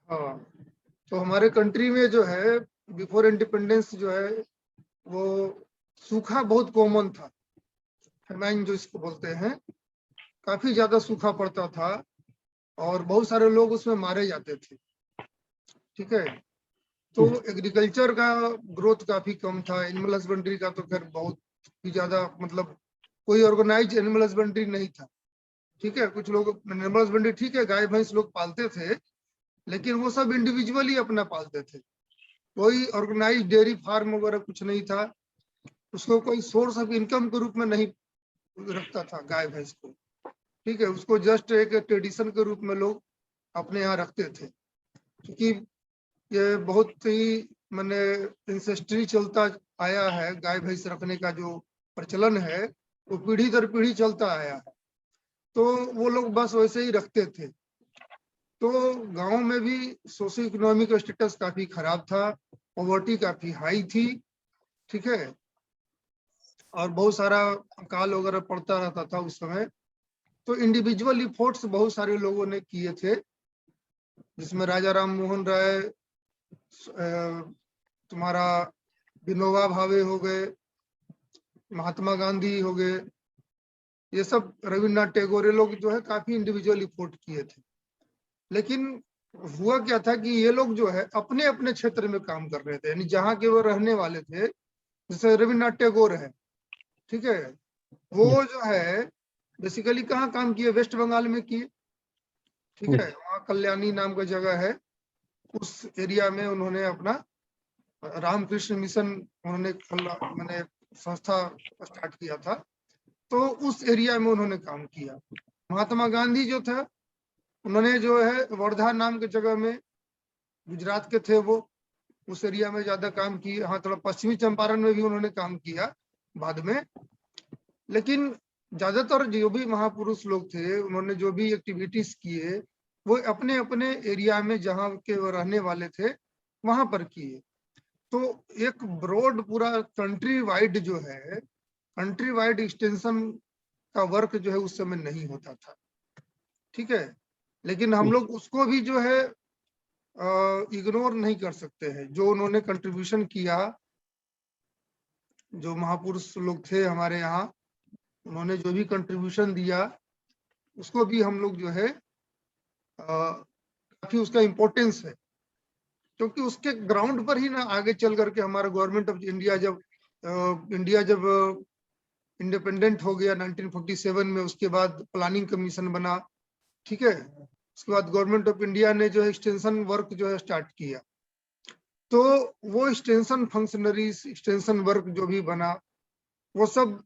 हाँ, तो हमारे कंट्री में जो है बिफोर इंडिपेंडेंस जो है वो सूखा बहुत कॉमन था। फेमाइन जो इसको बोलते हैं, काफी ज्यादा सूखा पड़ता था और बहुत सारे लोग उसमें मारे जाते थे। ठीक है, तो एग्रीकल्चर का ग्रोथ काफी कम था। एनिमल हस्बेंड्री का तो खैर बहुत ही ज्यादा, मतलब कोई ऑर्गेनाइज एनिमल हस्बेंड्री नहीं था। ठीक है, कुछ लोग एनिमल हस्बेंड्री, ठीक है, गाय भैंस लोग पालते थे, लेकिन वो सब इंडिविजुअली अपना पालते थे। कोई ऑर्गेनाइज डेयरी फार्म वगैरह कुछ नहीं था। उसको कोई सोर्स ऑफ इनकम के रूप में नहीं रखता था गाय भैंस को। ठीक है, उसको जस्ट एक ट्रेडिशन के रूप में लोग अपने यहाँ रखते थे, क्योंकि ये बहुत ही मैंने इंसेस्ट्री चलता आया है। गाय भैंस रखने का जो प्रचलन है वो पीढ़ी दर पीढ़ी चलता आया है, तो वो लोग बस वैसे ही रखते थे। तो गांव में भी सोशो इकोनॉमिक स्टेटस काफी खराब था, पॉवर्टी काफी हाई थी। ठीक है, और बहुत सारा अकाल वगैरह पड़ता रहता था उस समय। तो इंडिविजुअल इफोर्ट्स बहुत सारे लोगों ने किए थे, जिसमें राजा राम मोहन राय, तुम्हारा विनोबा भावे हो गए, महात्मा गांधी हो गए, ये सब, रविन्द्रनाथ टैगोर, ये लोग जो है काफी इंडिविजुअल इफोर्ट किए थे। लेकिन हुआ क्या था कि ये लोग जो है अपने अपने क्षेत्र में काम कर रहे थे, यानी जहाँ के वो रहने वाले थे। जैसे रविन्द्रनाथ टैगोर है, ठीक है, वो जो है बेसिकली कहाँ काम किए, वेस्ट बंगाल में किए। ठीक है, वहाँ कल्याणी नाम का जगह है, उस एरिया में उन्होंने अपना रामकृष्ण मिशन उन्होंने खोला, मैंने संस्था स्टार्ट किया था, तो उस एरिया में उन्होंने काम किया। महात्मा गांधी जो था, उन्होंने जो है वर्धा नाम के जगह में, गुजरात के थे वो, उस एरिया में ज्यादा काम किए। हाँ, थोड़ा पश्चिमी चंपारण में भी उन्होंने काम किया बाद में। लेकिन ज्यादातर जो भी महापुरुष लोग थे, उन्होंने जो भी एक्टिविटीज किए वो अपने अपने एरिया में जहाँ के वो रहने वाले थे वहां पर किए। तो एक ब्रॉड पूरा कंट्री वाइड जो है, कंट्री वाइड एक्सटेंशन का वर्क जो है उस समय नहीं होता था। ठीक है, लेकिन हम लोग उसको भी जो है इग्नोर नहीं कर सकते हैं, जो उन्होंने कंट्रीब्यूशन किया। जो महापुरुष लोग थे हमारे यहाँ, उन्होंने जो भी कंट्रीब्यूशन दिया उसको भी हम लोग जो है काफी उसका इम्पोर्टेंस है, क्योंकि उसके ग्राउंड पर ही ना आगे चल करके हमारा गवर्नमेंट ऑफ इंडिया जब इंडिपेंडेंट हो गया 1947 में, उसके बाद प्लानिंग कमीशन बना। ठीक है, उसके बाद गवर्नमेंट ऑफ इंडिया ने जो है एक्सटेंशन वर्क जो है स्टार्ट किया। तो वो एक्सटेंशन फंक्शनरीज, एक्सटेंशन वर्क जो भी बना, वो सब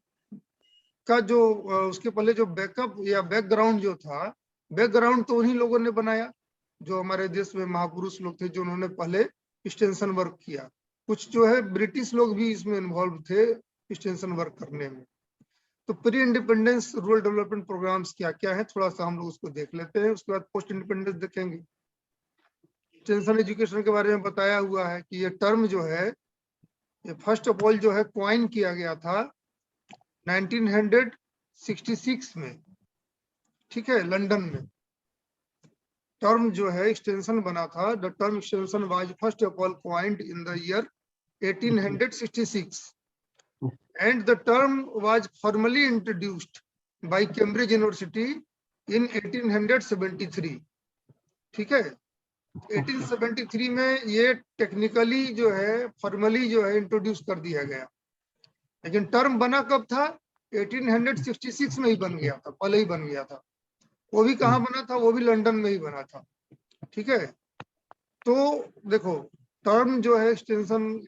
का जो उसके पहले जो बैकअप या बैकग्राउंड जो था, बैकग्राउंड तो उन्हीं लोगों ने बनाया जो हमारे देश में महापुरुष लोग थे, जो उन्होंने पहले एक्सटेंशन वर्क किया। कुछ जो है ब्रिटिश लोग भी इसमें इन्वॉल्व थे एक्सटेंशन वर्क करने में। तो pre independence rural development programmes क्या क्या है, थोड़ा सा हम लोग उसको देख लेते हैं, उसके बाद पोस्ट इंडिपेंडेंस देखेंगे। एक्सटेंशन एजुकेशन के बारे में बताया हुआ है कि ये टर्म जो है, ये फर्स्ट ऑफ ऑल जो है क्वाइन किया गया था 1966 में। ठीक है, लंदन में टर्म जो है एक्सटेंशन बना था। The term extension was first of all coined in the year 1866 and the term was formally introduced by Cambridge University in 1873। ठीक है, 1873 में ये टेक्निकली जो है फॉर्मली जो है इंट्रोड्यूस कर दिया गया। लेकिन टर्म बना कब था, 1866 में ही बन गया था, पहले ही बन गया था। वो भी कहाँ बना था, वो भी लंदन में ही बना था। ठीक है, तो देखो, टर्म जो है एक्सटेंशन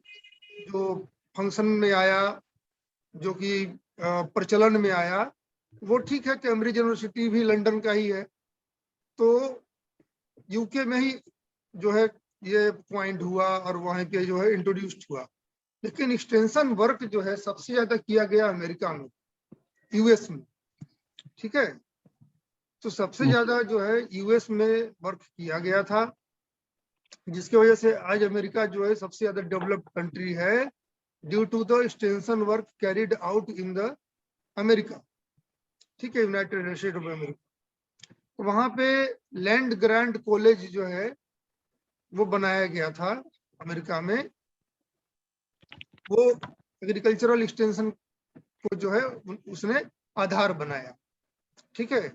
जो फंक्शन में आया, जो कि प्रचलन में आया, वो ठीक है, कैम्ब्रिज यूनिवर्सिटी भी लंदन का ही है, तो यूके में ही जो है ये पॉइंट हुआ और वहां पे जो है इंट्रोड्यूस्ड हुआ। लेकिन एक्सटेंशन वर्क जो है सबसे ज्यादा किया गया अमेरिका में, यूएस में। ठीक है, तो सबसे ज्यादा जो है यूएस में वर्क किया गया था, जिसकी वजह से आज अमेरिका जो है सबसे ज्यादा डेवलप्ड कंट्री है, due to the extension work carried out in the America. ठीक है, यूनाइटेड स्टेट ऑफ अमेरिका। तो वहां पे लैंड ग्रांट कॉलेज जो है वो बनाया गया था अमेरिका में। वो एग्रीकल्चरल एक्सटेंशन को जो है उसने आधार बनाया, ठीक है।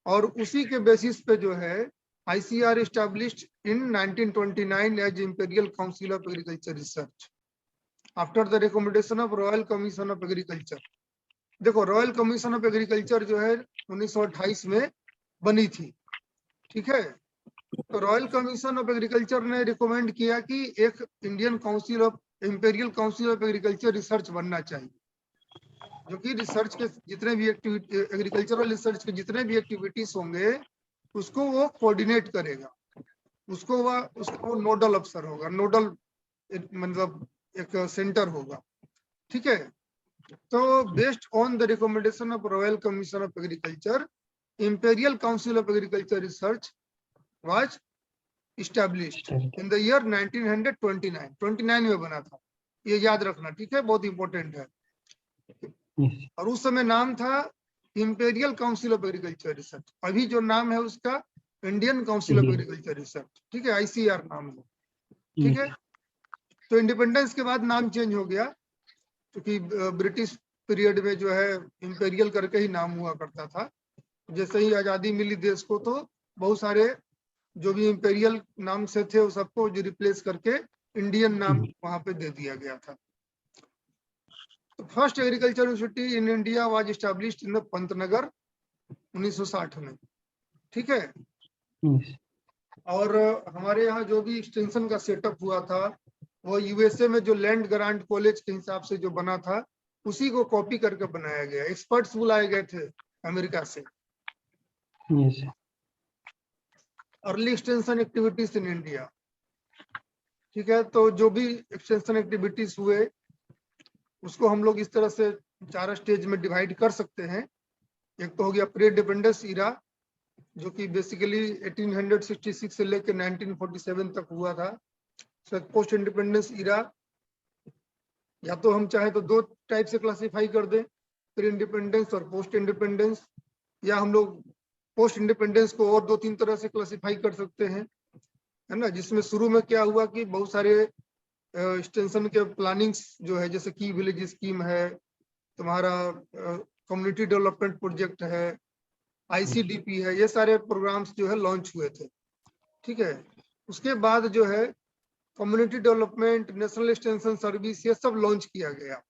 और उसी के बेसिस पे जो है ICR established in 1929 as Imperial Council of Agriculture Research after the recommendation of Royal Commission of Agriculture। देखो, रॉयल कमीशन ऑफ एग्रीकल्चर जो है 1928 में बनी थी, ठीक है। तो रॉयल कमीशन ऑफ एग्रीकल्चर ने रिकमेंड किया कि एक Indian council of imperial council of agriculture research बनना चाहिए, जो कि रिसर्च के जितने भी एक्टिविटी, एग्रीकल्चरल रिसर्च के जितने भी एक्टिविटीज होंगे उसको वो कोऑर्डिनेट करेगा, उसको वो नोडल अफसर होगा, नोडल मतलब एक सेंटर होगा, ठीक है। तो based on the recommendation of royal commission of agriculture, imperial council of agriculture research was established in the year 1929 में बना था, ये याद रखना, ठीक है, बहुत इंपॉर्टेंट है। और उस समय नाम था imperial council of agriculture research, अभी जो नाम है उसका Indian council of agriculture research, ठीक है, ICR नाम है, ठीक है। तो इंडिपेंडेंस के बाद नाम चेंज हो गया, क्योंकि ब्रिटिश पीरियड में जो है इंपीरियल करके ही नाम हुआ करता था। जैसे ही आजादी मिली देश को, तो बहुत सारे जो भी इंपीरियल नाम से थे वो सबको जो रिप्लेस करके इंडियन नाम वहां पे दे दिया गया था। तो first agriculture university in India was established in the Pantnagar 1960 में, ठीक है। और हमारे यहाँ जो भी एक्सटेंशन का सेटअप हुआ था वो USA में जो लैंड ग्रांट कॉलेज के हिसाब से जो बना था उसी को कॉपी करके बनाया गया। एक्सपर्ट्स बुलाए गए थे अमेरिका से। Early extension activities in India, ठीक है। तो जो भी एक्सटेंशन एक्टिविटीज हुए उसको हम लोग इस तरह से 4 स्टेज में डिवाइड कर सकते हैं। एक तो हो गया प्री इंडिपेंडेंस इरा, जो कि बेसिकली 1866 से लेकर 1947 तक हुआ था। पोस्ट इंडिपेंडेंस इरा, या तो हम चाहे तो 2 टाइप से क्लासिफाई कर दें, प्री इंडिपेंडेंस और पोस्ट इंडिपेंडेंस, या हम लोग पोस्ट इंडिपेंडेंस को और 2-3 तरह से क्लासिफाई कर सकते हैं, है ना। जिसमें शुरू में क्या हुआ कि बहुत सारे एक्सटेंशन के प्लानिंग्स जो है, जैसे की विलेज स्कीम है, तुम्हारा कम्युनिटी डेवलपमेंट प्रोजेक्ट है, ICDP है, ये सारे प्रोग्राम्स जो है लॉन्च हुए थे, ठीक है। उसके बाद जो है community development, national extension service, ये सब लॉन्च किया गया।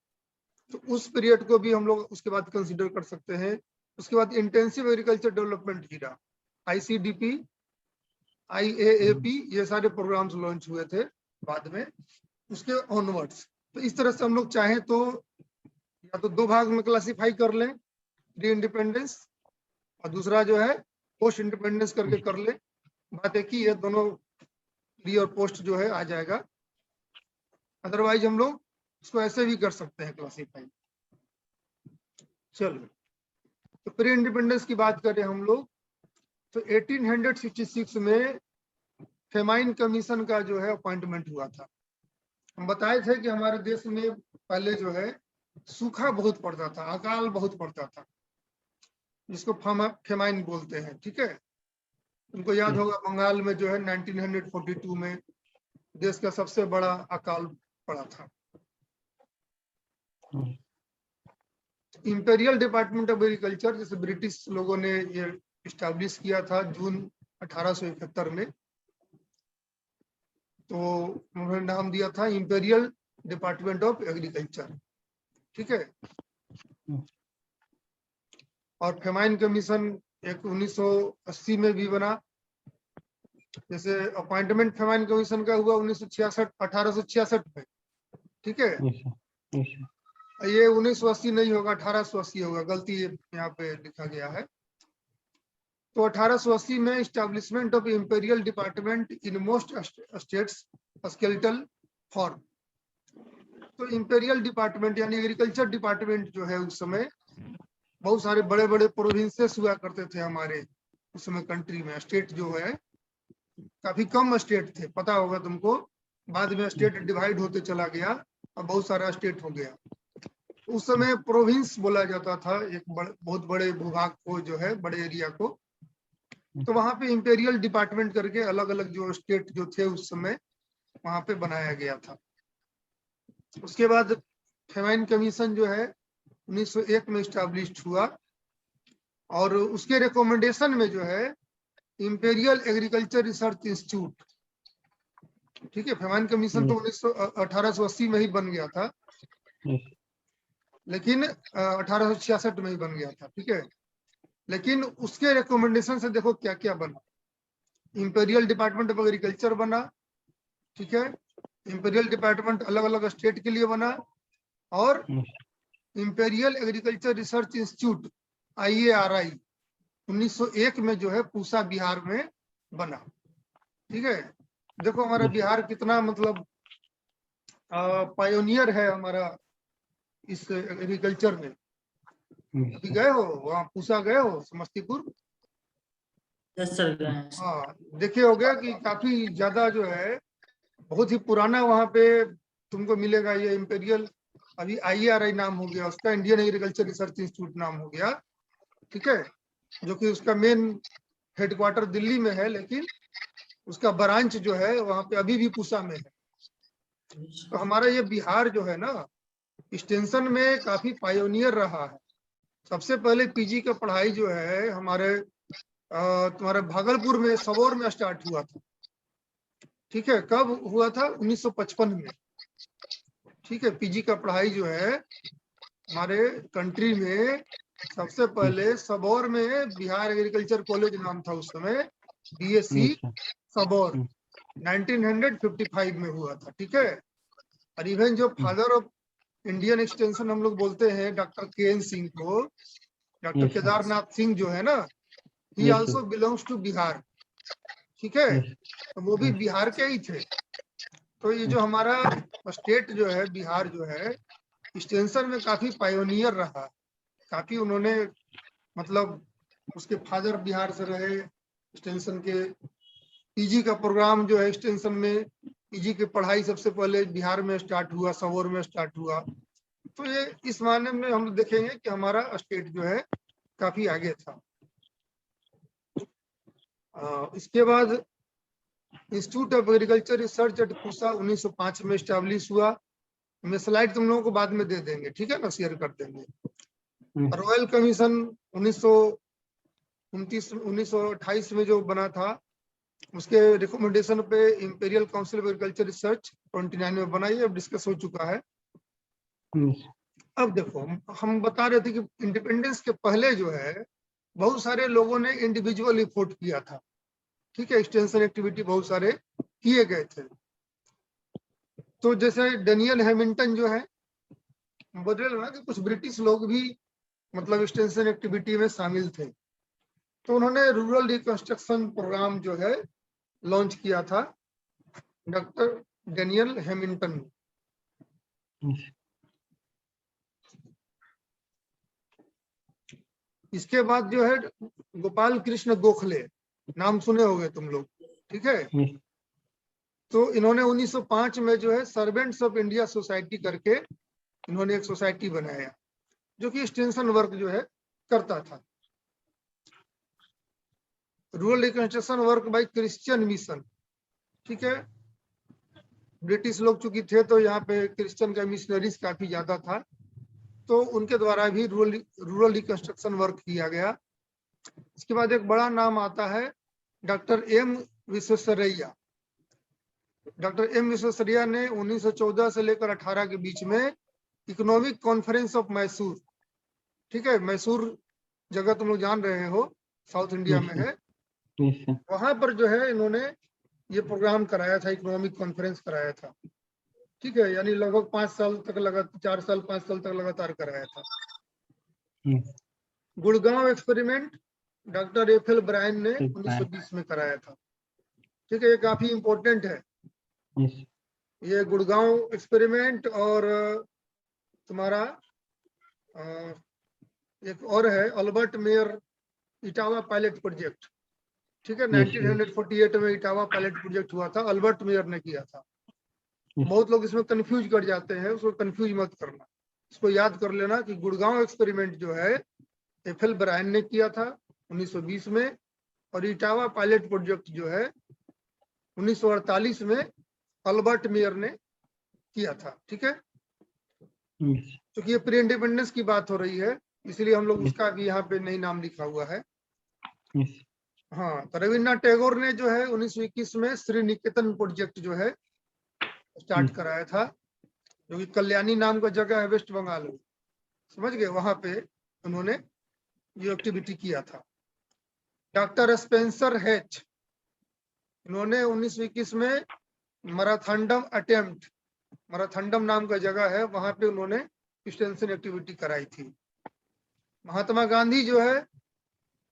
तो उस पीरियड को भी हम लोग उसके बाद कंसिडर कर सकते हैं। उसके बाद इंटेंसिव एग्रीकल्चर डेवलपमेंट इरा, ICDP, IAAP, ये सारे प्रोग्राम्स लॉन्च हुए थे बाद में उसके ऑनवर्ड्स। तो इस तरह से हम लोग चाहें तो या तो 2 भाग में क्लासिफाई कर लें, प्री इंडिपेंडेंस, और दूसरा जो है पोस्ट इंडिपेंडेंस करके कर ले। बात एक ही है, दोनों प्री और पोस्ट जो है आ जाएगा। अदरवाइज हम लोग इसको ऐसे भी कर सकते हैं क्लासिफाई। चलो, तो प्री इंडिपेंडेंस की बात करें हम लोग, तो 1866 में फेमाइन कमीशन का जो है अपॉइंटमेंट हुआ था। हम बताए थे कि हमारे देश में पहले जो है सूखा बहुत पड़ता था, अकाल बहुत पड़ता था, जिसको फेमाइन बोलते हैं, ठीक है। उनको याद होगा बंगाल में जो है 1942 में देश का सबसे बड़ा अकाल पड़ा था। इंपीरियल डिपार्टमेंट ऑफ एग्रीकल्चर, जैसे ब्रिटिश लोगों ने ये इस्टेब्लिश किया था जून 1871 में, तो उन्होंने नाम दिया था इंपीरियल डिपार्टमेंट ऑफ एग्रीकल्चर, ठीक है। और फेमाइन कमीशन एक 1980 में भी बना। जैसे अपॉइंटमेंट फेमाइन कमीशन का हुआ 1866 में, ठीक है। ये 1980 नहीं होगा, 1880 होगा, गलती यहाँ पे लिखा गया है। तो 1880 में establishment of imperial department in most states skeletal form. तो इंपीरियल डिपार्टमेंट यानी एग्रीकल्चर डिपार्टमेंट जो है, उस समय बहुत सारे बड़े बड़े प्रोविंसेस हुआ करते थे हमारे उस समय कंट्री में। स्टेट जो है काफी कम स्टेट थे, पता होगा तुमको। बाद में स्टेट डिवाइड होते चला गया, अब बहुत सारा स्टेट हो गया। उस समय प्रोविंस बोला जाता था एक बहुत बड़े भूभाग को, जो है बड़े एरिया को तो वहां पे इंपेरियल डिपार्टमेंट करके अलग अलग जो स्टेट जो थे उस समय वहां पे बनाया गया था। उसके बाद फेमाइन कमीशन जो है 1901 में स्टैब्लिश हुआ और उसके रिकमेंडेशन में जो है इंपेरियल एग्रीकल्चर रिसर्च इंस्टीट्यूट, ठीक है, फेमाइन कमीशन तो 1880 में ही बन गया था, लेकिन 1866 में ही बन गया था, ठीक है, लेकिन उसके रिकमेंडेशन से देखो क्या क्या बना। इंपेरियल डिपार्टमेंट ऑफ एग्रीकल्चर बना, ठीक है, इंपेरियल डिपार्टमेंट अलग अलग स्टेट के लिए बना और imperial agriculture research institute IARI 1901 में जो है पूसा बिहार में बना, ठीक है। देखो हमारा बिहार कितना मतलब पायोनियर है हमारा इस एग्रीकल्चर में। अभी गए हो वहाँ पूसा, गए हो समस्तीपुर? Yes sir. हाँ, देखे होगे कि काफी ज्यादा जो है बहुत ही पुराना वहाँ पे तुमको मिलेगा ये इंपेरियल, अभी IARI नाम हो गया उसका, इंडियन एग्रीकल्चर रिसर्च इंस्टीट्यूट नाम हो गया, ठीक है, जो कि उसका मेन हेडक्वार्टर दिल्ली में है, लेकिन उसका ब्रांच जो है वहाँ पे अभी भी पूसा में है। तो हमारा ये बिहार जो है ना एक्सटेंशन में काफी पायोनियर रहा है। सबसे पहले PG का पढ़ाई जो है हमारे तुम्हारे भागलपुर में सबौर में स्टार्ट हुआ था, ठीक है। कब हुआ था? 1955 में, ठीक है। PG का पढ़ाई जो है हमारे कंट्री में सबसे पहले सबौर में, बिहार एग्रीकल्चर कॉलेज नाम था उस समय, BSc सबौर 1955 में हुआ था, ठीक है। और इवन जो फादर ऑफ इंडियन एक्सटेंशन हम लोग बोलते हैं डॉक्टर KN सिंह को, डॉक्टर केदारनाथ सिंह जो है ना, he also belongs to Bihar, ठीक है, तो वो भी बिहार के ही थे। तो ये जो हमारा स्टेट जो है बिहार जो है एक्सटेंशन में काफी पायोनियर रहा, काफी उन्होंने मतलब उसके फादर बिहार से रहे एक्सटेंशन के। PG का प्रोग्राम जो है एक्सटेंशन में, PG की पढ़ाई सबसे पहले बिहार में स्टार्ट हुआ, सबौर में स्टार्ट हुआ। तो ये इस मायने में हम देखेंगे कि हमारा स्टेट जो है काफी आगे था। इसके बाद institute of agriculture research eight Pusa 1905 में स्टैब्लिश हुआ। मैं स्लाइड तुम लोगों को बाद में दे देंगे, ठीक है ना, शेयर कर देंगे। रॉयल कमीशन 1928 में जो बना था, उसके रिकमेंडेशन पे imperial council of agriculture research 29 में बनाई, अब डिस्कस हो चुका है। अब देखो हम बता रहे थे कि इंडिपेंडेंस के पहले जो है बहुत सारे लोगों ने इंडिविजुअल रिपोर्ट किया था, ठीक है, एक्सटेंशन एक्टिविटी बहुत सारे किए गए थे। तो जैसे डेनियल हैमिल्टन जो है, बदल ना कि कुछ ब्रिटिश लोग भी मतलब एक्सटेंशन एक्टिविटी में शामिल थे, तो उन्होंने रूरल रिकंस्ट्रक्शन प्रोग्राम जो है लॉन्च किया था डॉक्टर डेनियल हैमिल्टन ने। इसके बाद जो है गोपाल कृष्ण गोखले, नाम सुने होंगे तुम लोग, ठीक है। तो इन्होंने 1905 में जो है सर्वेंट्स ऑफ इंडिया सोसाइटी करके इन्होंने एक सोसाइटी बनाया जो कि एक्सटेंशन वर्क जो है करता था। Rural reconstruction work by Christian mission, ठीक है। ब्रिटिश लोग चूंकि थे तो यहाँ पे क्रिश्चियन का मिशनरीज काफी ज्यादा था, तो उनके द्वारा भी रूरल रिकंस्ट्रक्शन वर्क किया गया। इसके बाद एक बड़ा नाम आता है doctor M Visvesvaraya. Doctor M Visvesvaraya ने 1914 से लेकर 18 के बीच में इकोनॉमिक कॉन्फ्रेंस ऑफ मैसूर, ठीक है, मैसूर जगह तुम लोग जान रहे हो साउथ इंडिया में है, वहां पर जो है इन्होंने ये प्रोग्राम कराया था, इकोनॉमिक कॉन्फ्रेंस कराया था, ठीक है, यानी लगभग 5 साल तक 4 साल 5 साल तक लगातार कराया था। Gurgaon experiment doctor FL Brayne ने 1920 में कराया था, ठीक है, ये काफी इंपॉर्टेंट है ये गुड़गांव एक्सपेरिमेंट। और तुम्हारा एक और है Albert Mayer Etawah pilot project, ठीक है, 1948 में इटावा पायलट प्रोजेक्ट हुआ था, अल्बर्ट मेयर ने किया था। बहुत लोग इसमें कंफ्यूज कर जाते हैं, उसको कंफ्यूज मत करना, इसको याद कर लेना कि गुड़गांव एक्सपेरिमेंट जो है FL ब्रायन ने किया था 1920 में, और इटावा पायलट प्रोजेक्ट जो है 1948 में अल्बर्ट मेयर ने किया था। ठीक है, क्योंकि ये प्री इंडिपेंडेंस की बात हो रही है इसलिए हम लोग उसका भी यहाँ पे नहीं नाम लिखा हुआ है। हाँ, तो रविन्द्रनाथ टैगोर ने जो है 1921 में श्री निकेतन प्रोजेक्ट जो है स्टार्ट कराया था, जो कि कल्याणी नाम का जगह है वेस्ट बंगाल में, समझ गए, वहां पे उन्होंने ये एक्टिविटी किया था। डॉक्टर स्पेंसर हेच, इन्होंने 1921 में मैराथन अटेम्प्ट, मैराथन नाम का जगह है, वहां पे उन्होंने एक्सटेंशन एक्टिविटी कराई थी। महात्मा गांधी जो है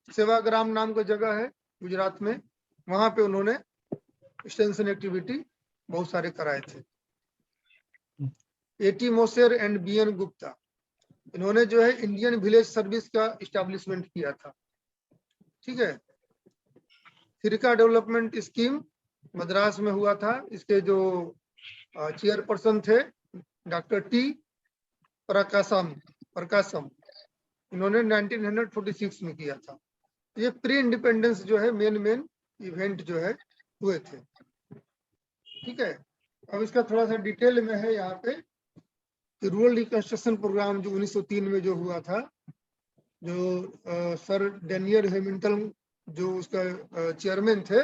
सेवाग्राम नाम का जगह है गुजरात में, वहां पे उन्होंने एक्सटेंशन एक्टिविटी बहुत सारे कराए थे। एटी मोसेर एंड बीएन गुप्ता, इन्होंने जो है इंडियन विलेज सर्विस का इस्टेब्लिशमेंट किया था। ठीक है, थिरका डेवलपमेंट स्कीम मद्रास में हुआ था, इसके जो चेयरपर्सन थे डॉक्टर टी प्रकाशम, इन्होंने 1946 में किया था। ये प्री इंडिपेंडेंस जो है मेन इवेंट जो है हुए थे। ठीक है, अब इसका थोड़ा सा डिटेल में है यहाँ पे कि रूरल रिकंस्ट्रक्शन प्रोग्राम जो 1903 में जो हुआ था, जो सर डेनियल हैमिल्टन जो उसका चेयरमैन थे,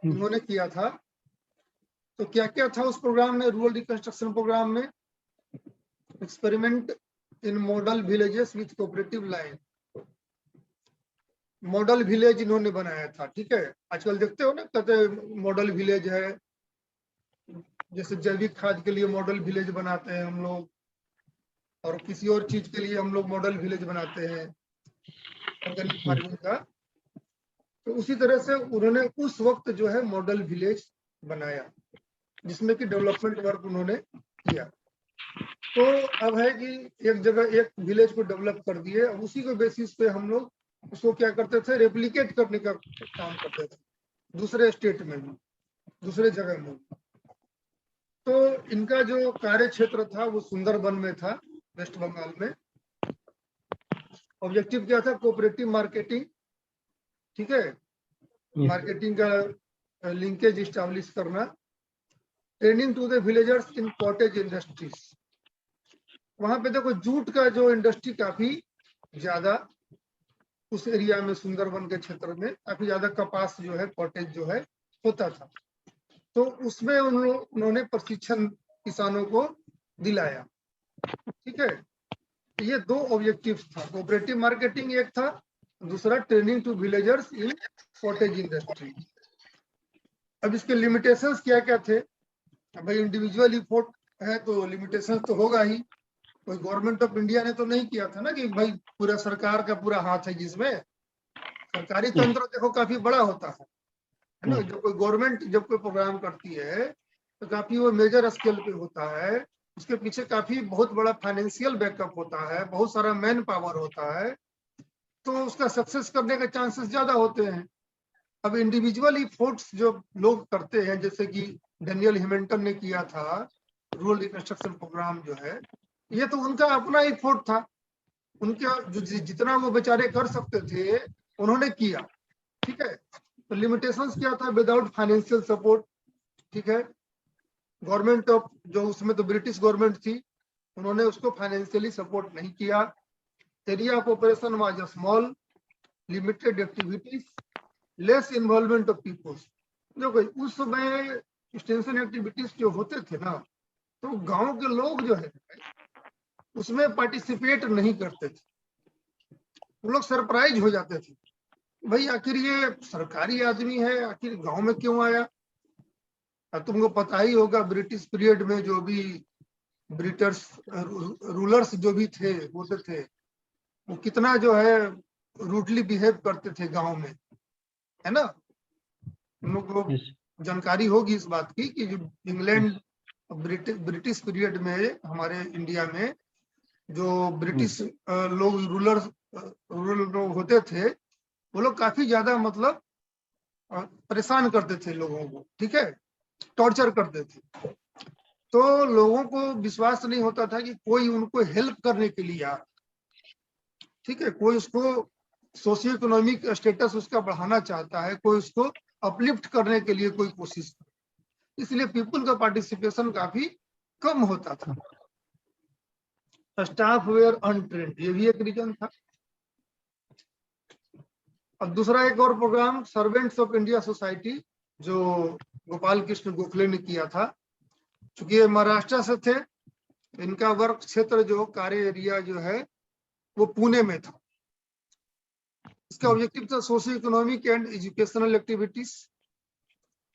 उन्होंने किया था। तो क्या क्या था उस प्रोग्राम में, रूरल रिकंस्ट्रक्शन प्रोग्राम में? Experiment in model villages with cooperative line, model village इन्होंने बनाया था। ठीक है, आजकल देखते हो ना, कहते मॉडल विलेज है, जैसे जैविक खाद के लिए मॉडल विलेज बनाते हैं हम लोग, और किसी और चीज के लिए हम लोग मॉडल विलेज बनाते हैं ऑर्गेनिक फार्मिंग का। तो उसी तरह से उन्होंने उस वक्त जो है मॉडल विलेज बनाया, जिसमें कि डेवलपमेंट वर्क उन्होंने किया। तो अब है कि एक जगह एक विलेज को डेवलप कर दिए, अब उसी के बेसिस पे हम लोग उसको क्या करते थे, रेप्लिकेट करने का काम करते थे दूसरे स्टेट में भी, दूसरे जगह में। तो इनका जो कार्य क्षेत्र था वो सुंदरबन में था, वेस्ट बंगाल में। ऑब्जेक्टिव क्या था? Cooperative marketing. ठीक है, मार्केटिंग का लिंकेज इस्टेब्लिश करना, training to the villagers in cottage industries. वहां पे देखो जूट का जो इंडस्ट्री काफी ज्यादा उस एरिया में, सुंदरबन के क्षेत्र में काफी ज्यादा कपास जो है, कॉटेज जो है होता था। तो उसमें उन्होंने प्रशिक्षण किसानों को दिलाया। ठीक है, ये दो ऑब्जेक्टिव्स था, कोऑपरेटिव मार्केटिंग एक था, दूसरा training to villagers in cottage industry. अब इसके लिमिटेशंस क्या क्या थे? भाई इंडिविजुअल इफोर्ट है तो लिमिटेशंस तो होगा ही। कोई गवर्नमेंट ऑफ इंडिया ने तो नहीं किया था ना कि भाई पूरा सरकार का पूरा हाथ है, जिसमें सरकारी तंत्र देखो काफी बड़ा होता है ना। जब कोई गवर्नमेंट जब कोई प्रोग्राम करती है तो काफी वो मेजर स्केल पे होता है, उसके पीछे काफी बहुत बड़ा फाइनेंशियल बैकअप होता है, बहुत सारा मैन पावर होता है, तो उसका सक्सेस करने के चांसेस ज्यादा होते हैं। अब इंडिविजुअल इफोर्ट्स जो लोग करते हैं, जैसे कि डेनियल हैमिल्टन ने किया था रूरल रिकंस्ट्रक्शन प्रोग्राम जो है, ये तो उनका अपना इफोर्ट था, उनका जो जितना वो बेचारे कर सकते थे उन्होंने किया। ठीक है, तो लिमिटेशंस क्या था? Without financial support. ठीक है, गवर्नमेंट ऑफ जो उसमें तो ब्रिटिश गवर्नमेंट थी, उन्होंने उसको फाइनेंशियली सपोर्ट नहीं किया। Area of operation was small, limited activities, less involvement of peoples. जो उस समय एक्सटेंशन एक्टिविटीज जो होते थे ना, तो गांव के लोग जो है उसमें पार्टिसिपेट नहीं करते थे। वो लोग सरप्राइज हो जाते थे, भाई आखिर ये सरकारी आदमी है, आखिर गांव में क्यों आया? तुमको पता ही होगा ब्रिटिश पीरियड में जो भी ब्रिटिश रूलर्स जो भी थे होते थे, वो कितना जो है रूडली बिहेव करते थे गांव में, है ना। उन लोग को जानकारी होगी इस बात की कि जो इंग्लैंड ब्रिटिश पीरियड में हमारे इंडिया में जो ब्रिटिश लोग रूरल लोग होते थे, वो लोग काफी ज्यादा मतलब परेशान करते थे लोगों को। ठीक है, टॉर्चर करते थे, तो लोगों को विश्वास नहीं होता था कि कोई उनको हेल्प करने के लिए आ। ठीक है, कोई उसको सोशियो इकोनॉमिक स्टेटस उसका बढ़ाना चाहता है, कोई उसको अपलिफ्ट करने के लिए कोई कोशिश, इसलिए पीपल का पार्टिसिपेशन काफी कम होता था। स्टाफ वेयर अनट्रेंड, ये भी एक रीजन था। अब दूसरा एक और programme servants of India society, जो गोपाल कृष्ण गोखले ने किया था। चूंकि ये महाराष्ट्र से थे, इनका वर्क क्षेत्र जो कार्य एरिया जो है वो पुणे में था। इसका ऑब्जेक्टिव था socio economic and educational activities.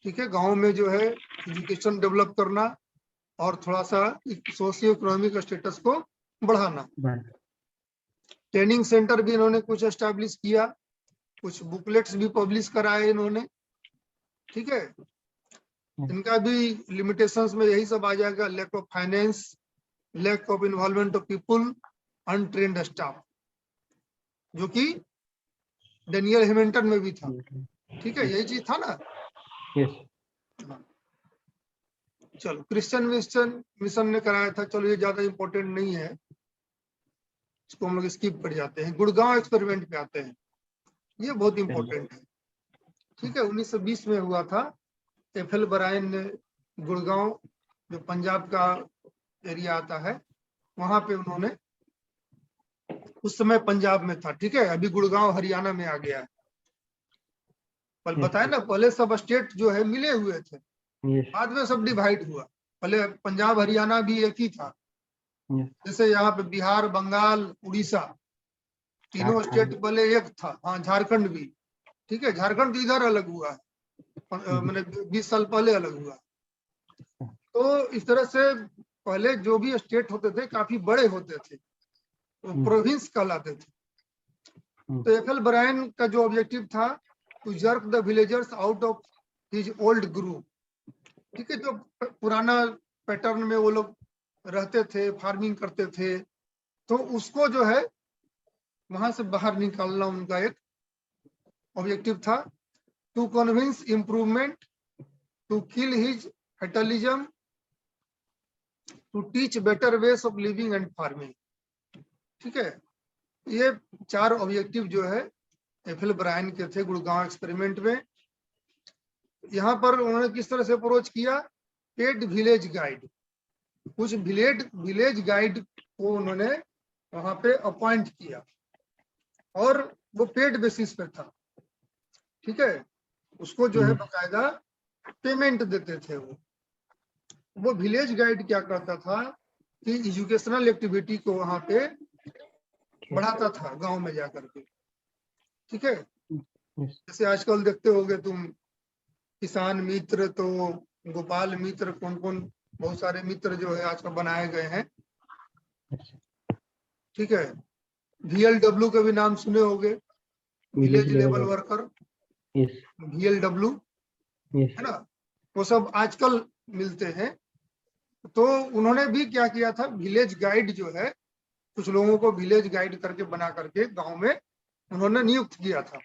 ठीक है, गांव में जो है एजुकेशन डेवलप करना और थोड़ा सा सोशियो इकोनॉमिक स्टेटस को बढ़ाना। ट्रेनिंग सेंटर भी इन्होंने कुछ एस्टैब्लिश किया, कुछ बुकलेट्स भी पब्लिश कराए इन्होंने। ठीक है, इनका भी लिमिटेशंस में यही सब आ जाएगा, lack of finance, lack of involvement of people, untrained staff, जो कि डेनियल हेमिल्टन में भी था। ठीक है, यही चीज था ना। चलो, क्रिश्चियन मिशन ने कराया था, चलो ये ज्यादा इंपॉर्टेंट नहीं है, इसको हम लोग स्किप कर जाते हैं। गुड़गांव एक्सपेरिमेंट पे आते हैं, ये बहुत इंपॉर्टेंट है। ठीक है, 1920 में हुआ था। एफएल ब्रायन ने गुड़गांव, जो पंजाब का एरिया आता है, वहां पे उन्होंने, उस समय पंजाब में था। ठीक है, अभी गुड़गांव हरियाणा में आ गया है। पर बताए ना, पहले सब स्टेट जो है मिले हुए थे, बाद में सब डिवाइड हुआ। पहले पंजाब हरियाणा भी एक ही था। जैसे यहाँ पे बिहार, बंगाल, उड़ीसा, तीनों स्टेट पहले एक था। हाँ, झारखंड भी। ठीक है, झारखंड तो इधर अलग हुआ है, मैंने 20 साल पहले अलग हुआ। तो इस तरह से पहले जो भी स्टेट होते थे काफी बड़े होते थे, तो प्रोविंस कहलाते थे। तो एफएल ब्रायन का जो ऑब्जेक्टिव था, to jerk the villagers out of his old group. ठीक है, जो पुराना पैटर्न में वो लोग रहते थे, फार्मिंग करते थे, तो उसको जो है वहां से बाहर निकालना उनका एक ऑब्जेक्टिव था। To convince improvement, to kill his fatalism, to teach better ways of living and farming. ठीक है, ये 4 ऑब्जेक्टिव जो है एफएल ब्रायन के थे गुड़गांव एक्सपेरिमेंट में। यहाँ पर उन्होंने किस तरह से अप्रोच किया, पेड विलेज गाइड, कुछ विलेज गाइड को उन्होंने वहां पे अपॉइंट किया, और वो पेड बेसिस पे था। ठीक है, उसको जो है बकायदा पेमेंट देते थे। वो विलेज गाइड क्या करता था कि एजुकेशनल एक्टिविटी को वहां पे बढ़ाता था गांव में जाकर के। ठीक है, जैसे आजकल देखते होगे तुम, किसान मित्र, तो गोपाल मित्र, कौन कौन, बहुत सारे मित्र जो है आजकल बनाए गए हैं। ठीक है, VLW का भी नाम सुने होंगे, विलेज लेवल वर्कर, VLW, है ना, वो सब आजकल मिलते हैं। तो उन्होंने भी क्या किया था, विलेज गाइड जो है, कुछ लोगों को विलेज गाइड करके बना करके गांव में उन्होंने नियुक्त किया था।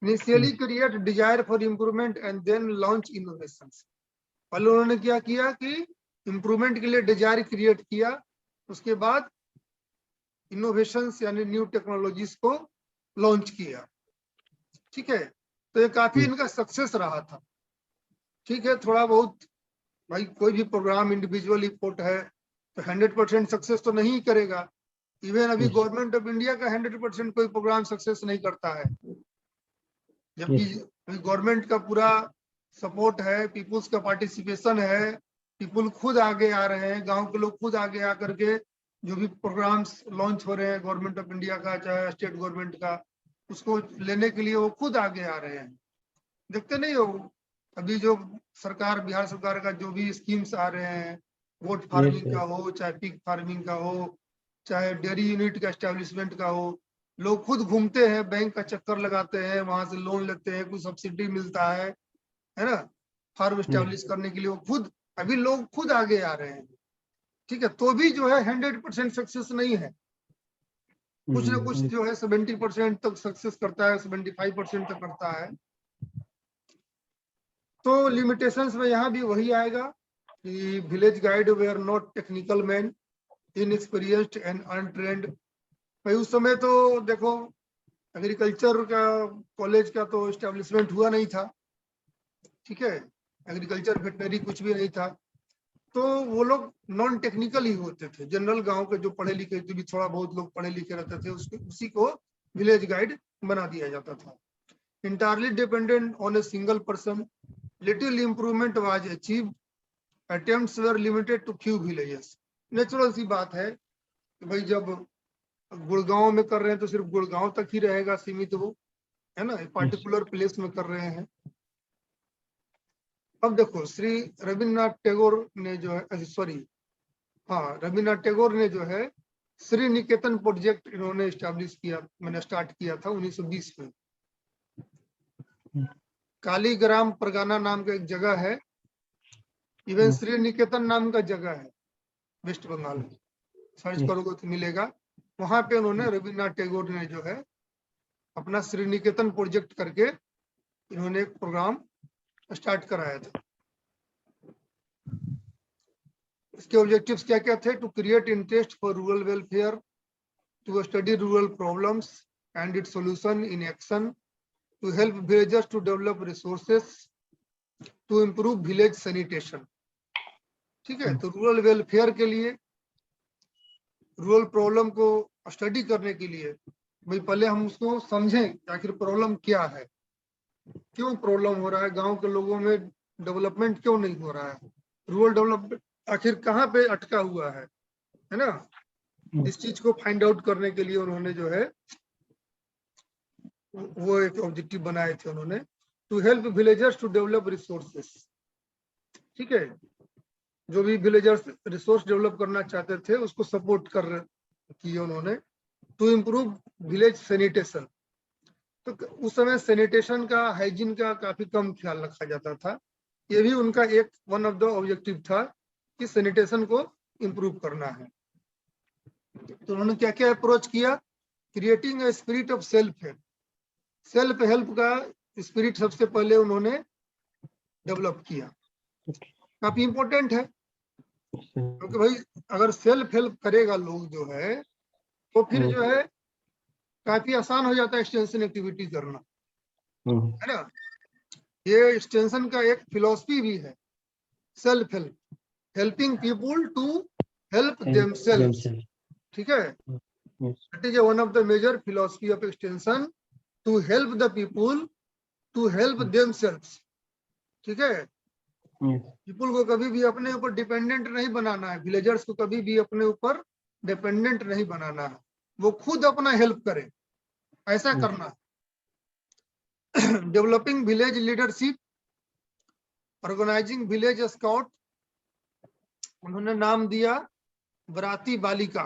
Initially create desire for improvement and then launch innovations. पहले उन्होंने क्या किया कि इम्प्रूवमेंट के लिए डिजायर क्रिएट किया, उसके बाद इनोवेशंस यानी न्यू टेक्नोलॉजीज को लॉन्च किया। ठीक है, तो ये काफी इनका सक्सेस रहा था। ठीक है, थोड़ा बहुत, भाई कोई भी प्रोग्राम इंडिविजुअल इफोर्ट है तो 100% सक्सेस तो नहीं करेगा। इवन अभी गवर्नमेंट ऑफ इंडिया का 100% कोई प्रोग्राम सक्सेस नहीं करता है, जबकि गवर्नमेंट का पूरा सपोर्ट है, पीपुल्स का पार्टिसिपेशन है, पीपुल खुद आगे आ रहे हैं, गांव के लोग खुद आगे आकर के जो भी प्रोग्राम्स लॉन्च हो रहे हैं गवर्नमेंट ऑफ इंडिया का चाहे स्टेट गवर्नमेंट का, उसको लेने के लिए वो खुद आगे आ रहे हैं। देखते नहीं हो, अभी जो सरकार, बिहार सरकार का जो भी स्कीम्स आ रहे हैं, गोट फार्मिंग का हो, चाहे पिग फार्मिंग का हो, चाहे डेयरी यूनिट का एस्टेब्लिशमेंट का हो, लोग खुद घूमते हैं, बैंक का चक्कर लगाते हैं, वहां से लोन लेते हैं, कुछ सब्सिडी मिलता है ना, फार्म एस्टेब्लिश करने के लिए वो खुद, अभी लोग खुद आगे आ रहे हैं। ठीक है, तो भी जो है 100% सक्सेस नहीं है, कुछ ना कुछ जो है 70% तक सक्सेस करता है, 75% तक करता है। तो लिमिटेशंस में यहाँ भी वही आएगा कि village guide were not technical man, inexperienced and untrained. भाई उस समय तो देखो एग्रीकल्चर का कॉलेज का तो एस्टेब्लिशमेंट हुआ नहीं था, ठीक है, एग्रीकल्चर वेटनरी कुछ भी नहीं था, तो वो लोग नॉन टेक्निकल ही होते थे, जनरल गांव के जो पढ़े लिखे जो भी थोड़ा बहुत लोग पढ़े लिखे रहते थे उसी को विलेज गाइड बना दिया जाता था। Entirely dependent on a single person, little improvement was achieved, attempts were limited to few villages. Natural सी बात है कि भाई जब गुड़गांव में कर रहे हैं तो सिर्फ गुड़गांव तक ही रहेगा सीमित वो, है ना, पार्टिकुलर प्लेस में कर रहे हैं। अब देखो श्री रविन्द्रनाथ टैगोर ने जो है, सॉरी हाँ, रविन्द्रनाथ टैगोर ने जो है श्री निकेतन प्रोजेक्ट इन्होंने स्टैब्लिश किया, मैंने स्टार्ट किया था 1920 में। कालीग्राम परगाना नाम का एक जगह है, इवन श्री निकेतन नाम का जगह है वेस्ट बंगाल में, सर्च करोगे तो मिलेगा। वहां पे उन्होंने रविन्द्रनाथ टैगोर ने जो है अपना श्री निकेतन प्रोजेक्ट करके इन्होंने एक प्रोग्राम स्टार्ट कराया था। इसके ऑब्जेक्टिव्स क्या क्या थे? To create interest for rural welfare, to study rural problems and its solution in action, to help villagers to develop resources, to improve village sanitation. ठीक है, तो रूरल वेलफेयर के लिए, रूरल प्रॉब्लम को स्टडी करने के लिए भाई पहले हम उसको समझें कि आखिर प्रॉब्लम क्या है, क्यों प्रॉब्लम हो रहा है, गांव के लोगों में डेवलपमेंट क्यों नहीं हो रहा है, रूरल डेवलपमेंट आखिर कहाँ पे अटका हुआ है ना। इस चीज को फाइंड आउट करने के लिए उन्होंने जो है वो एक ऑब्जेक्टिव बनाए थे उन्होंने, to help villagers to develop resources. ठीक है, जो भी विलेजर्स रिसोर्स डेवलप करना चाहते थे उसको सपोर्ट कर किए उन्होंने। टू इम्प्रूव विलेज सैनिटेशन, तो उस समय सैनिटेशन का, हाइजीन का काफी कम ख्याल रखा जाता था, ये भी उनका एक वन ऑफ द ऑब्जेक्टिव था कि सैनिटेशन को इम्प्रूव करना है। तो उन्होंने क्या क्या अप्रोच किया? Creating a spirit of self help, self help का स्पिरिट सबसे पहले उन्होंने डेवलप किया। काफी इंपॉर्टेंट है, क्योंकि भाई अगर सेल्फ हेल्प करेगा लोग जो है तो फिर जो है काफी आसान हो जाता है एक्सटेंशन एक्टिविटी करना, है ना। ये एक्सटेंशन का एक फिलॉसफी भी है, self help, helping people to help themselves. ठीक है, it is one of the major philosophy of extension, to help the people to help themselves. ठीक है, पीपुल को कभी भी अपने ऊपर डिपेंडेंट नहीं बनाना है, विलेजर्स को कभी भी अपने ऊपर डिपेंडेंट नहीं बनाना है, वो खुद अपना हेल्प करे, ऐसा करना है। Developing village leadership, organising village scout, उन्होंने नाम दिया बराती बालिका,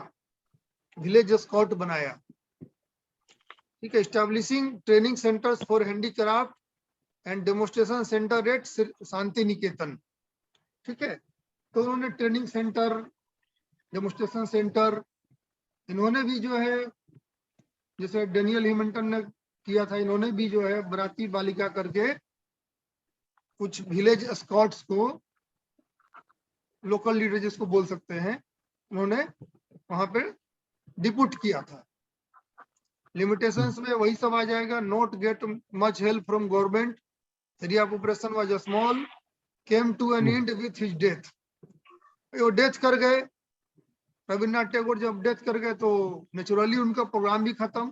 विलेज स्काउट बनाया। ठीक है, establishing training centres for handicraft and demonstration centre at Shanti Niketan. ठीक है, तो उन्होंने ट्रेनिंग सेंटर, डेमोन्स्ट्रेशन सेंटर, इन्होंने भी जो है जैसे डेनियल हिमंटन ने किया था, इन्होंने भी जो है बराती बालिका करके कुछ विलेज स्काउट्स को, लोकल लीडर जिसको बोल सकते हैं, उन्होंने वहां पे डिपुट किया था। लिमिटेशंस में वही सब आ जाएगा, not get much help from government, area of operation was small, came to an end with his death. वो डेथ कर गए, रविन्द्रनाथ टैगोर जब डेथ कर गए तो नेचुरली उनका प्रोग्राम भी खत्म,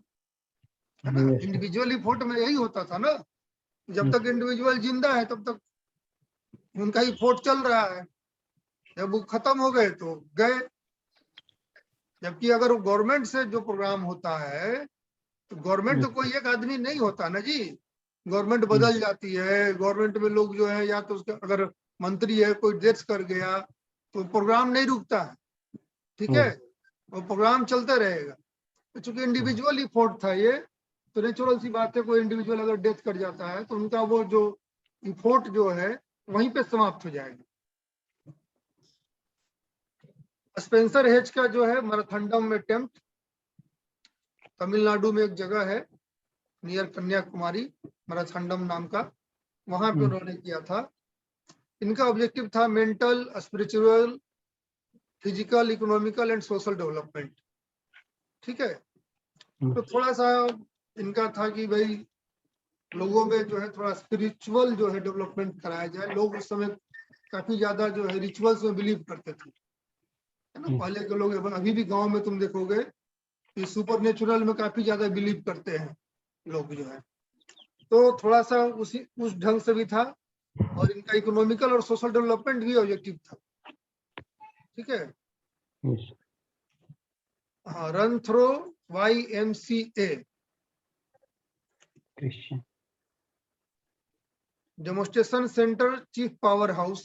है ना। इंडिविजुअल इफोर्ट में यही होता था ना, जब तक इंडिविजुअल जिंदा है तब तक उनका ही फोर्ट चल रहा है, जब वो खत्म हो गए तो गए। जबकि अगर गवर्नमेंट से जो प्रोग्राम होता है तो गवर्नमेंट तो कोई एक आदमी नहीं होता ना जी, गवर्नमेंट बदल जाती है, गवर्नमेंट में लोग जो है या तो उसका अगर मंत्री है कोई डेथ कर गया तो प्रोग्राम नहीं रुकता है। ठीक है, वो प्रोग्राम चलता रहेगा। तो चूंकि इंडिविजुअल ही फोर्ट था ये, तो नेचुरल सी बात है, कोई इंडिविजुअल अगर डेथ कर जाता है तो उनका वो जो इफोर्ट जो है वहीं पे समाप्त हो जाएगा। स्पेंसर हेज का जो है मैराथन में टेम्प्ट, तमिलनाडु में एक जगह है नियर कन्याकुमारी, मैराथन नाम का, वहां पे उन्होंने किया था। इनका ऑब्जेक्टिव था mental, spiritual, physical, economical and social development. ठीक है, तो थोड़ा सा इनका था कि भाई लोगों में जो है थोड़ा स्पिरिचुअल जो है डेवलपमेंट कराया जाए। लोग उस समय काफी ज्यादा जो है रिचुअल्स में बिलीव करते थे, है ना। पहले के लोग, अभी भी गांव में तुम देखोगे कि सुपर नेचुरल में काफी ज्यादा बिलीव करते हैं लोग जो है। तो थोड़ा सा उस ढंग से भी था, और इनका इकोनॉमिकल और सोशल डेवलपमेंट भी ऑब्जेक्टिव था। ठीक है। हाँ, run through YMCA, Christian. Demonstration centre, chief power house.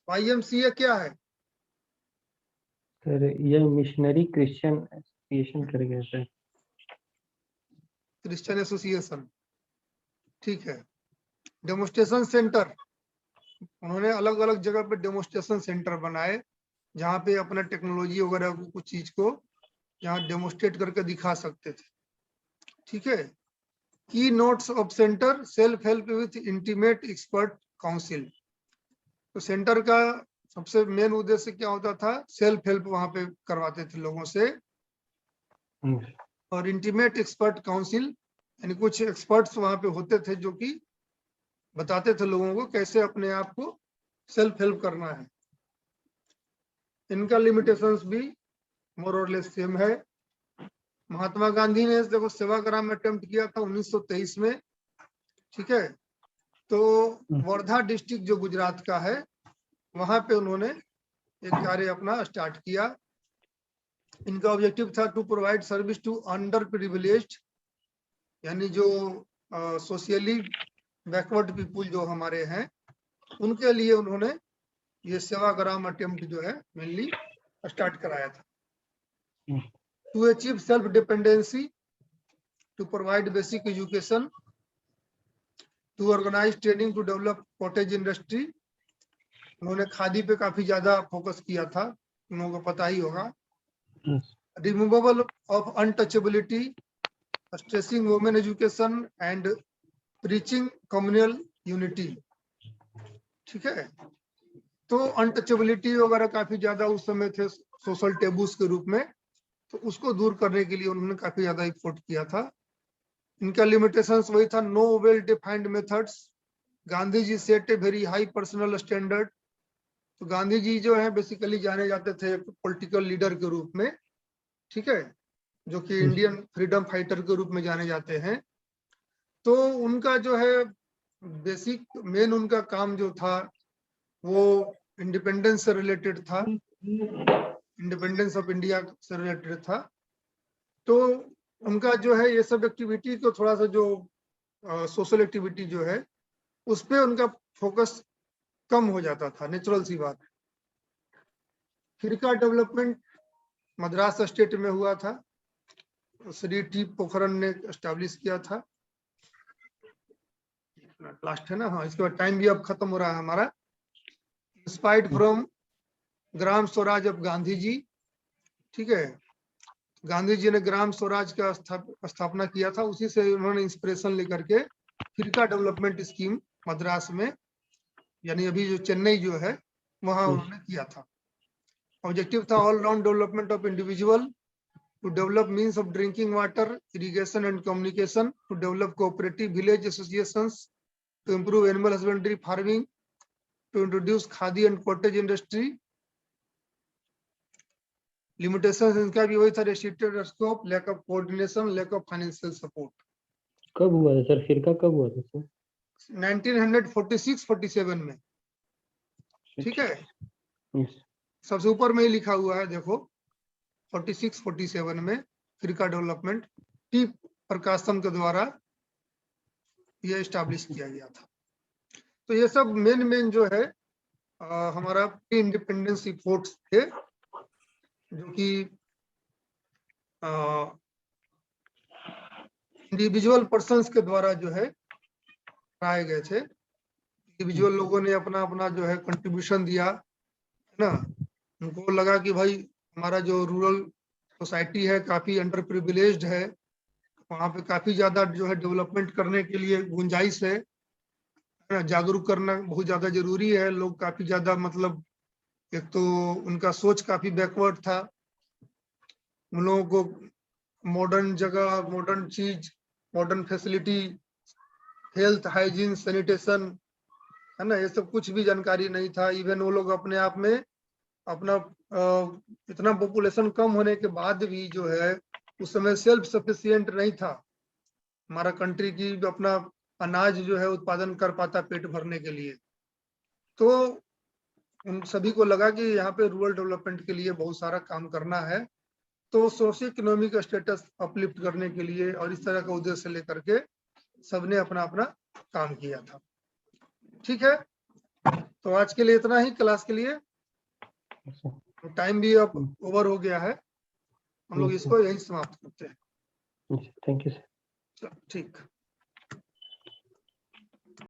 YMCA क्या है? सर ये मिशनरी क्रिश्चियन एसोसिएशन कर गया सर। क्रिश्चियन एसोसिएशन, ठीक है। डेमोन्स्ट्रेशन सेंटर, उन्होंने अलग अलग जगह पे डेमोन्स्ट्रेशन सेंटर बनाए, जहाँ पे अपना टेक्नोलॉजी वगैरह कुछ चीज को यहाँ डेमोन्स्ट्रेट करके दिखा सकते थे। ठीक है। की notes of centre, self help with intimate expert council. तो सेंटर का सबसे मेन उद्देश्य क्या होता था? सेल्फ हेल्प वहां पे करवाते थे लोगों से, और इंटीमेट एक्सपर्ट काउंसिल यानी कुछ एक्सपर्ट्स वहां पे होते थे जो कि बताते थे लोगों को कैसे अपने आप को सेल्फ हेल्प करना है। इनका लिमिटेशंस भी मोर और लेस सेम है। महात्मा गांधी ने देखो सेवाग्राम अटेम्प्ट किया था 1923 में। ठीक है। तो वर्धा डिस्ट्रिक्ट जो गुजरात का है, वहां पे उन्होंने एक कार्य अपना स्टार्ट किया। इनका ऑब्जेक्टिव था to provide service to under privileged, यानी जो सोशली बैकवर्ड पीपुल जो हमारे हैं, उनके लिए उन्होंने ये सेवाग्राम अटेम्प्ट जो है मेनली स्टार्ट कराया था। To achieve self dependency, to provide basic education, to organise training to develop cottage industry. उन्होंने खादी पे काफी ज्यादा फोकस किया था, उन लोगों को पता ही होगा। Removable of untouchability, stressing women education and preaching communal unity. ठीक है। तो अनटचेबिलिटी वगैरह काफी ज्यादा उस समय थे सोशल टेबूस के रूप में, तो उसको दूर करने के लिए उन्होंने काफी ज्यादा एफर्ट किया था। इनका लिमिटेशंस वही था, no well defined methods, Gandhi ji set a very high personal standard. तो गांधी जी जो है बेसिकली जाने जाते थे पॉलिटिकल लीडर के रूप में, ठीक है, जो कि इंडियन फ्रीडम फाइटर के रूप में जाने जाते हैं। तो उनका जो है बेसिक मेन उनका काम जो था वो इंडिपेंडेंस से रिलेटेड था, इंडिपेंडेंस ऑफ इंडिया से रिलेटेड था। तो उनका जो है ये सब एक्टिविटी को थोड़ा सा जो सोशल एक्टिविटी जो है उस पर उनका फोकस कम हो जाता था, नेचुरल सी बात है। फिरका डेवलपमेंट मद्रास स्टेट में हुआ था, श्री टी पोखरन ने एस्टैब्लिश किया था। लास्ट है ना, हाँ, इसके बाद टाइम भी अब खत्म हो रहा है हमारा। Inspired from Gram Swaraj of Gandhi ji. ठीक है। गांधी जी ने ग्राम स्वराज का स्थापना किया था, उसी से उन्होंने इंस्पिरेशन लेकर के फिरका डेवलपमेंट स्कीम मद्रास में, यानी अभी जो चेन्नई जो है वहां उन्होंने किया था। ऑब्जेक्टिव था all round development of individual, to develop means of drinking water, irrigation and communication, to develop cooperative village associations, to improve animal husbandry farming, to introduce khadi and cottage industry. Limitation इनका भी वही था, restricted scope, lack of coordination, lack of financial support. कब हुआ था sir फिरका, कब हुआ था सर? 1946-47 में। ठीक है। सबसे ऊपर में ही लिखा हुआ है देखो, 46-47 में फिरका डेवलपमेंट टी प्रकाशन के द्वारा ये एस्टैब्लिश किया गया था। तो ये सब मेन जो है हमारा प्री इंडिपेंडेंस एफर्ट्स थे, जो कि इंडिविजुअल पर्सन्स के द्वारा जो है कराए गए थे। इंडिविजुअल लोगों ने अपना अपना जो है कंट्रीब्यूशन दिया, है ना। उनको लगा कि भाई हमारा जो रूरल सोसाइटी है काफी अंडर प्रिविलेज्ड है, वहाँ पे काफी ज्यादा जो है डेवलपमेंट करने के लिए गुंजाइश है ना। जागरूक करना बहुत ज्यादा जरूरी है। लोग काफी ज्यादा मतलब एक तो उनका सोच काफी बैकवर्ड था, उन लोगों को मॉडर्न जगह, मॉडर्न चीज, modern facility, health, hygiene, sanitation, है ना, ये सब कुछ भी जानकारी नहीं था। इवन वो लोग अपने आप में अपना इतना पॉपुलेशन कम होने के बाद भी जो है उस समय सेल्फ सफिशिएंट नहीं था हमारा कंट्री की अपना अनाज जो है उत्पादन कर पाता पेट भरने के लिए। तो उन सभी को लगा कि यहाँ पे रूरल डेवलपमेंट के लिए बहुत सारा काम करना है, तो सोशियो इकोनॉमिक स्टेटस अपलिफ्ट करने के लिए और इस तरह का उद्देश्य लेकर के सबने अपना अपना काम किया था। ठीक है, तो आज के लिए इतना ही क्लास के लिए, टाइम भी अब ओवर हो गया है, हम लोग इसको यही समाप्त करते हैं। Thank you sir. ठीक।